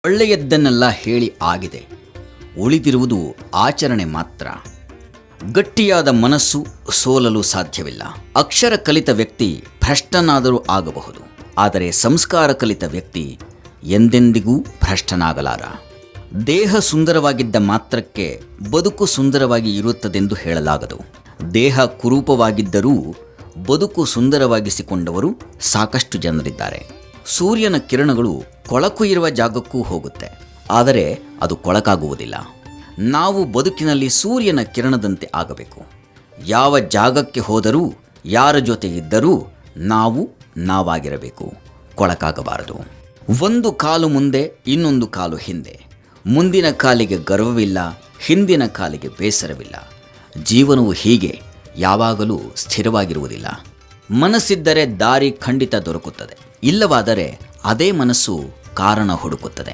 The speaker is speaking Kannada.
ಒಳ್ಳೆಯದ್ದನ್ನೆಲ್ಲ ಹೇಳಿ ಆಗಿದೆ, ಉಳಿದಿರುವುದು ಆಚರಣೆ ಮಾತ್ರ. ಗಟ್ಟಿಯಾದ ಮನಸ್ಸು ಸೋಲಲು ಸಾಧ್ಯವಿಲ್ಲ. ಅಕ್ಷರ ಕಲಿತ ವ್ಯಕ್ತಿ ಭ್ರಷ್ಟನಾದರೂ ಆಗಬಹುದು, ಆದರೆ ಸಂಸ್ಕಾರ ಕಲಿತ ವ್ಯಕ್ತಿ ಎಂದೆಂದಿಗೂ ಭ್ರಷ್ಟನಾಗಲಾರ. ದೇಹ ಸುಂದರವಾಗಿದ್ದ ಮಾತ್ರಕ್ಕೆ ಬದುಕು ಸುಂದರವಾಗಿ ಇರುತ್ತದೆಂದು ಹೇಳಲಾಗದು. ದೇಹ ಕುರೂಪವಾಗಿದ್ದರೂ ಬದುಕು ಸುಂದರವಾಗಿಸಿಕೊಂಡವರು ಸಾಕಷ್ಟು ಜನರಿದ್ದಾರೆ. ಸೂರ್ಯನ ಕಿರಣಗಳು ಕೊಳಕು ಇರುವ ಜಾಗಕ್ಕೂ ಹೋಗುತ್ತೆ, ಆದರೆ ಅದು ಕೊಳಕಾಗುವುದಿಲ್ಲ. ನಾವು ಬದುಕಿನಲ್ಲಿ ಸೂರ್ಯನ ಕಿರಣದಂತೆ ಆಗಬೇಕು. ಯಾವ ಜಾಗಕ್ಕೆ ಹೋದರೂ, ಯಾರ ಜೊತೆ ಇದ್ದರೂ ನಾವು ನಾವಾಗಿರಬೇಕು, ಕೊಳಕಾಗಬಾರದು. ಒಂದು ಕಾಲು ಮುಂದೆ, ಇನ್ನೊಂದು ಕಾಲು ಹಿಂದೆ. ಮುಂದಿನ ಕಾಲಿಗೆ ಗರ್ವವಿಲ್ಲ, ಹಿಂದಿನ ಕಾಲಿಗೆ ಬೇಸರವಿಲ್ಲ. ಜೀವನವು ಹೀಗೆ ಯಾವಾಗಲೂ ಸ್ಥಿರವಾಗಿರುವುದಿಲ್ಲ. ಮನಸ್ಸಿದ್ದರೆ ದಾರಿ ಖಂಡಿತ ದೊರಕುತ್ತದೆ, ಇಲ್ಲವಾದರೆ ಅದೇ ಮನಸ್ಸು ಕಾರಣ ಹುಡುಕುತ್ತದೆ.